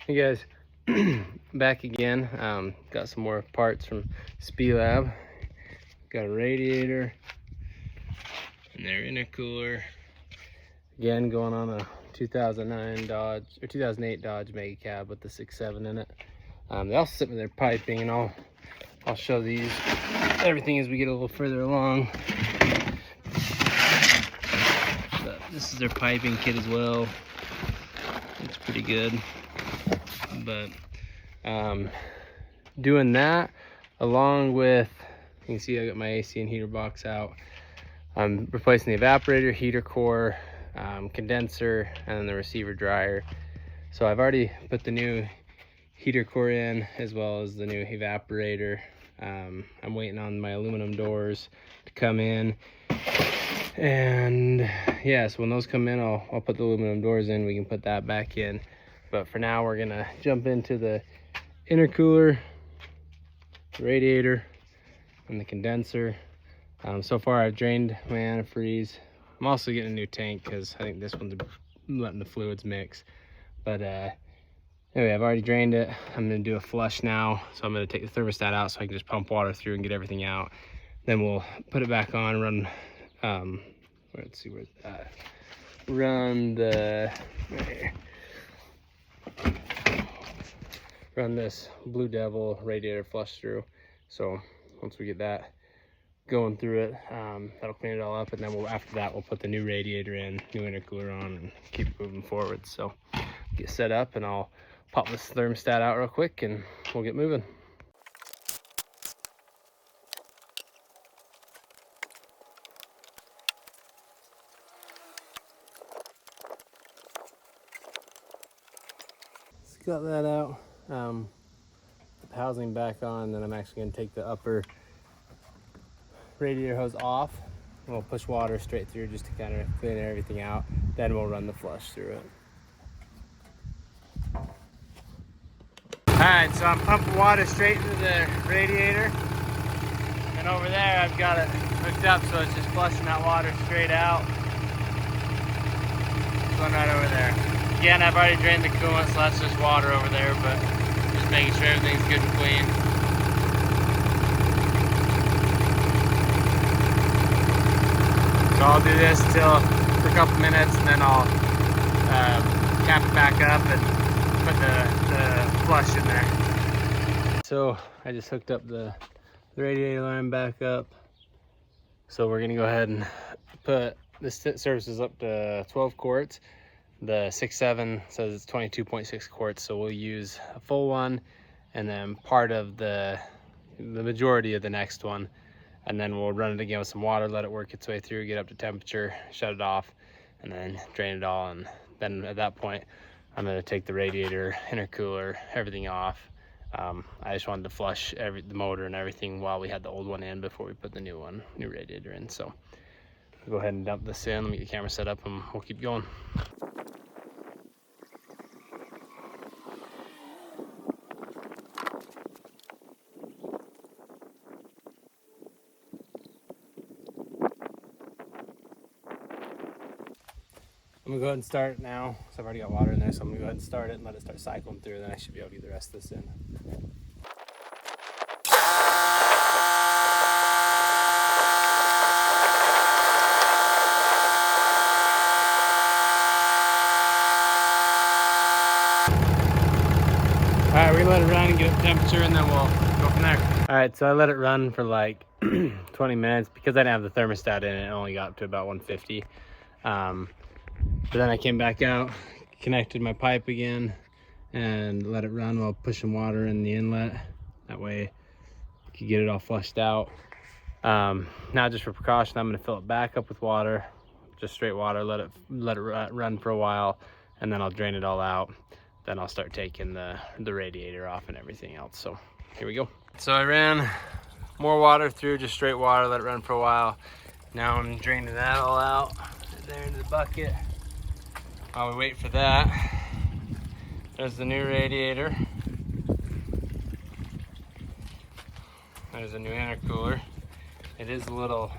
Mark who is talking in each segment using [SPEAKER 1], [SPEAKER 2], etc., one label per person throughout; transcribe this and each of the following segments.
[SPEAKER 1] Hey guys, back again. Got some more parts from Lab. Got a radiator and their intercooler. Again, going on a 2009 Dodge or 2008 Dodge Mega Cab with the 6.7 in it. They also sit with their piping, and I'll show these everything as we get a little further along. But this is their piping kit as well. It's pretty good. But doing that along with, you can see I got my AC and heater box out. I'm replacing the evaporator, heater core, condenser, and then the receiver dryer. So I've already put the new heater core in as well as the new evaporator. I'm waiting on my aluminum doors to come in, and yeah, so when those come in, I'll put the aluminum doors in. We can put that back in. But for now, we're gonna jump into the intercooler, radiator, and the condenser. So far, I've drained my antifreeze. I'm also getting a new tank because I think this one's letting the fluids mix. But anyway, I've already drained it. I'm gonna do a flush now. So I'm gonna take the thermostat out so I can just pump water through and get everything out. Then we'll put it back on, run, let's see, where's that? Run the, right here. Run this Blue Devil radiator flush through. So once we get that going through it, that'll clean it all up, and then after that we'll put the new radiator in, new intercooler on, and keep moving forward. So get set up, and I'll pop this thermostat out real quick and we'll get moving. Got that out. Put the housing back on, then I'm actually going to take the upper radiator hose off, and we'll push water straight through just to kind of clean everything out. Then we'll run the flush through it. Alright, so I'm pumping water straight into the radiator, and over there I've got it hooked up so it's just flushing that water straight out. It's going right over there. Again, I've already drained the coolant, so that's just water over there, but just making sure everything's good and clean. So I'll do this for a couple minutes, and then I'll cap it back up and put the flush in there. So I just hooked up the radiator line back up. So we're gonna go ahead and put this services up to 12 quarts. The 6.7 says it's 22.6 quarts, so we'll use a full one, and then part of the majority of the next one, and then we'll run it again with some water, let it work its way through, get up to temperature, shut it off, and then drain it all. And then at that point, I'm going to take the radiator, intercooler, everything off. I just wanted to flush the motor and everything while we had the old one in before we put the new radiator in. So I'll go ahead and dump this in. Let me get the camera set up, and we'll keep going. I'm gonna go ahead and start it now. So I've already got water in there, so I'm gonna go ahead and start it and let it start cycling through, then I should be able to get the rest of this in. All right, we're gonna let it run and get up temperature, and then we'll go from there. All right, so I let it run for like 20 minutes because I didn't have the thermostat in it. It only got up to about 150. But then I came back out, connected my pipe again, and let it run while pushing water in the inlet. That way I could get it all flushed out. Now, just for precaution, I'm going to fill it back up with water, just straight water, let it run for a while, and then I'll drain it all out. Then I'll start taking the radiator off and everything else. So here we go. So I ran more water through, just straight water, let it run for a while. Now I'm draining that all out there into the bucket. While we wait for that, there's the new radiator. There's a new intercooler. It is a little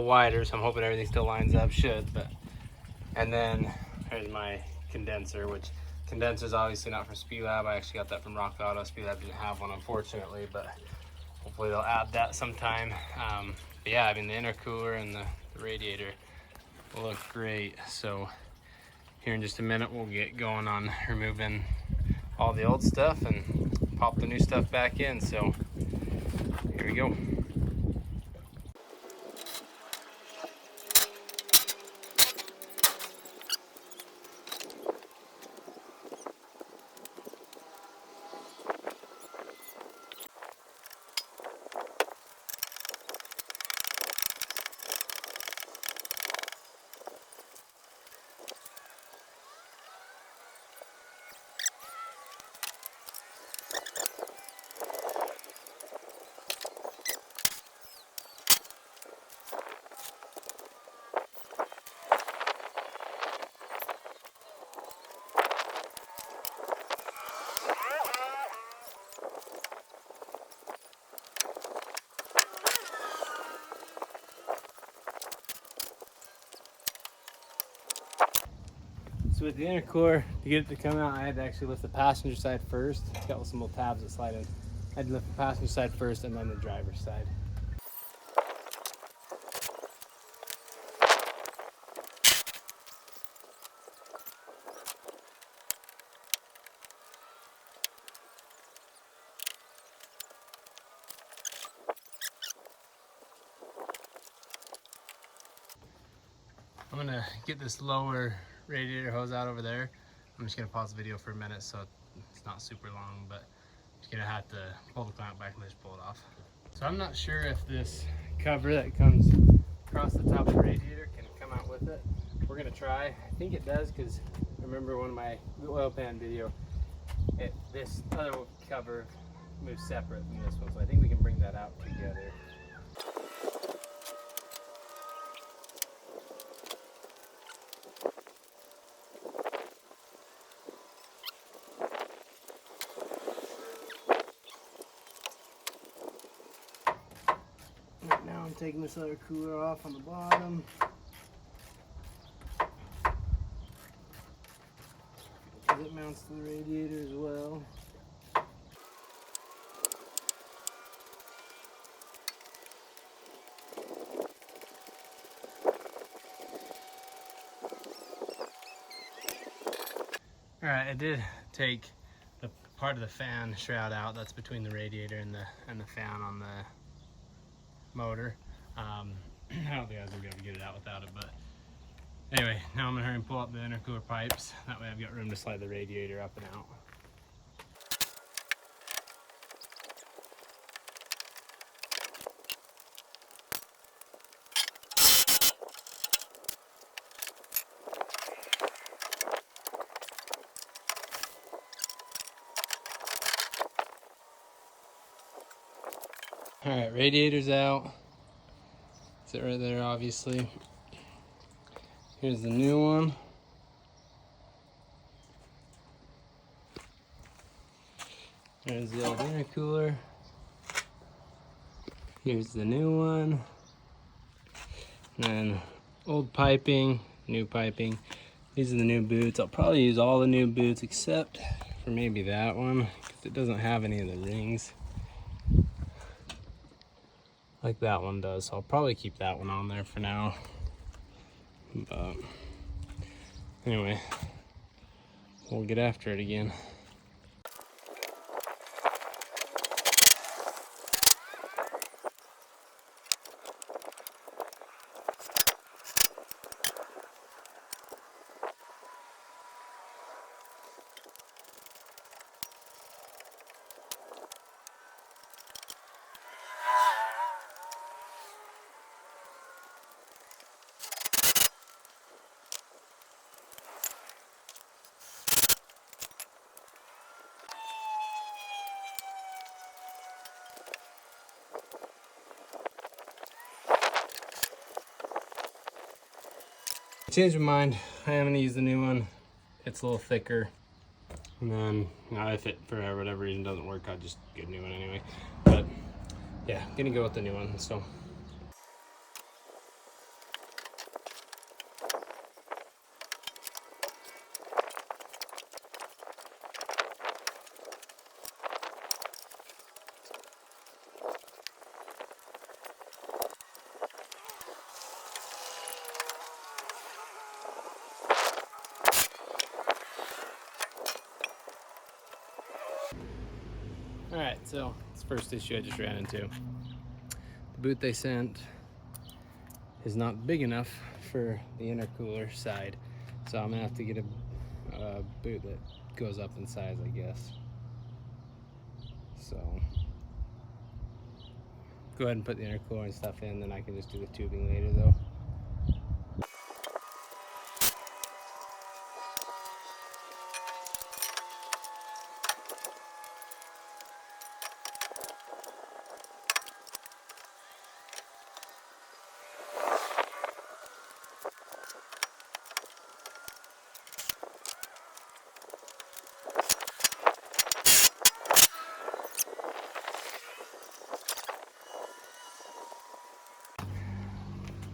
[SPEAKER 1] wider, so I'm hoping everything still lines up. Should, but and then there's my condenser, which Condenser's obviously not from Speed Lab. I actually got that from Rock Auto. Speed Lab didn't have one, unfortunately, but hopefully they'll add that sometime. But yeah, I mean, the intercooler and the radiator look great. So here in just a minute, we'll get going on removing all the old stuff and pop the new stuff back in. So here we go. So with the intercooler, to get it to come out, I had to actually lift the passenger side first. It's got some little tabs that slide in. I had to lift the passenger side first and then the driver's side. I'm gonna get this lower radiator hose out over there. I'm just gonna pause the video for a minute so it's not super long, but I'm just gonna have to pull the clamp back and just pull it off. So I'm not sure if this cover that comes across the top of the radiator can come out with it. We're gonna try. I think it does, because remember one of my oil pan video, this other cover moves separate from this one, so I think we can bring that out together. Right now I'm taking this other cooler off on the bottom. Because it mounts to the radiator as well. Alright, I did take the part of the fan shroud out. That's between the radiator and the fan on the motor. I don't think I was gonna be able to get it out without it, but anyway, now I'm gonna hurry and pull up the intercooler pipes. That way I've got room to slide the radiator up and out. Alright, radiator's out. Sit right there, obviously. Here's the new one. There's the old intercooler. Here's the new one. And then old piping, new piping. These are the new boots. I'll probably use all the new boots except for maybe that one, because it doesn't have any of the rings like that one does. So I'll probably keep that one on there for now. But anyway, we'll get after it again. Changed my mind. I am gonna use the new one. It's a little thicker. And then, if it for whatever reason doesn't work, I'll just get a new one anyway. But yeah, gonna go with the new one. So. Alright, so it's the first issue I just ran into. The boot they sent is not big enough for the intercooler side, so I'm gonna have to get a boot that goes up in size, I guess. So go ahead and put the intercooler and stuff in, then I can just do the tubing later though.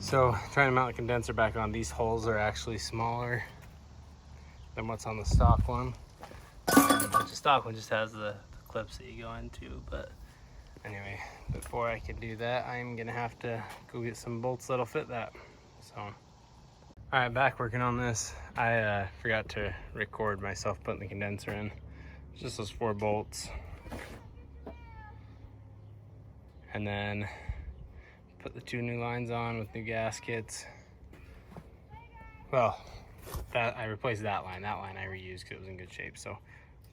[SPEAKER 1] So trying to mount the condenser back on, these holes are actually smaller than what's on the stock one. The stock one just has the clips that you go into, but anyway, before I can do that, I'm gonna have to go get some bolts that'll fit that. So, all right, back working on this. I forgot to record myself putting the condenser in. It's just those 4 bolts. And then put the 2 new lines on with new gaskets. Well, I replaced that line. That line I reused because it was in good shape. So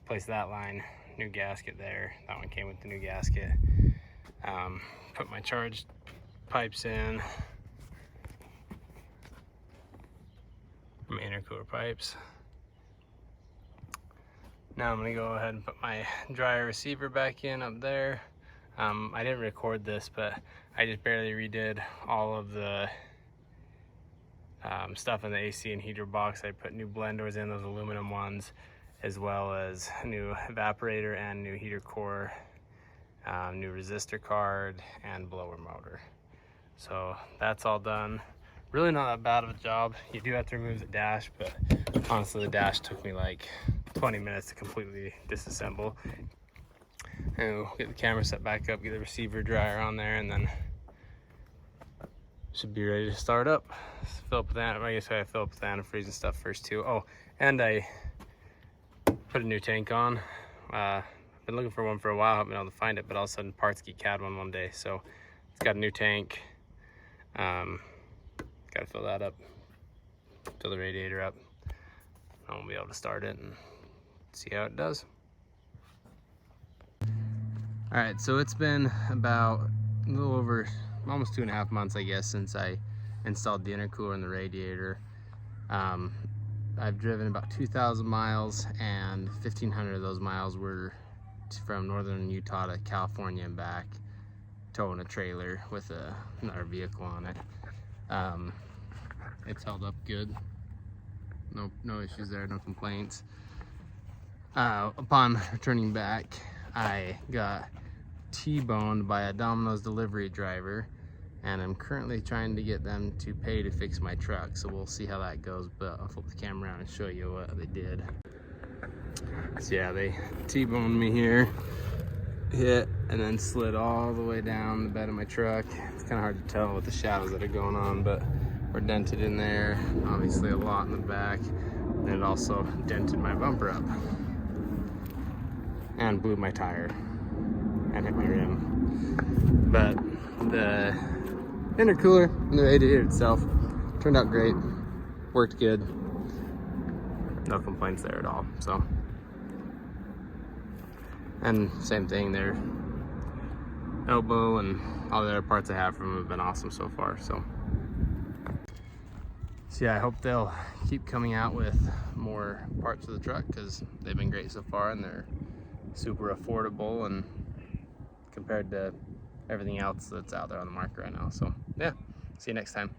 [SPEAKER 1] replace that line, new gasket there. That one came with the new gasket. Put my charged pipes in. My intercooler pipes. Now I'm gonna go ahead and put my dryer receiver back in up there. I didn't record this, but I just barely redid all of the stuff in the AC and heater box. I put new blenders in, those aluminum ones, as well as a new evaporator and new heater core, new resistor card, and blower motor. So that's all done. Really not that bad of a job. You do have to remove the dash, but honestly the dash took me like 20 minutes to completely disassemble. And we'll get the camera set back up, get the receiver dryer on there, and then should be ready to start up. Fill up with I guess I fill up with antifreeze and stuff first too. Oh, and I put a new tank on. I've been looking for one for a while, haven't been able to find it, but all of a sudden Parts Geek had one day. So it's got a new tank. Gotta fill that up, fill the radiator up. And we'll be able to start it and see how it does. All right, so it's been about a little over, almost 2.5 months, I guess, since I installed the intercooler and the radiator. I've driven about 2,000 miles, and 1,500 of those miles were from northern Utah to California and back, towing a trailer with another vehicle on it. It's held up good. No issues there, no complaints. Upon returning back, I got T-boned by a Domino's delivery driver, and I'm currently trying to get them to pay to fix my truck, so we'll see how that goes, but I'll flip the camera around and show you what they did. So yeah, they T-boned me here, hit, and then slid all the way down the bed of my truck. It's kind of hard to tell with the shadows that are going on, but we're dented in there, obviously a lot in the back, and it also dented my bumper up and blew my tire and hit my rim. But the intercooler and the radiator itself turned out great, worked good, no complaints there at all. So, and same thing there, elbow and all the other parts I have from them have been awesome so far. So yeah, I hope they'll keep coming out with more parts of the truck, because they've been great so far and they're super affordable and compared to everything else that's out there on the market right now. So yeah, see you next time.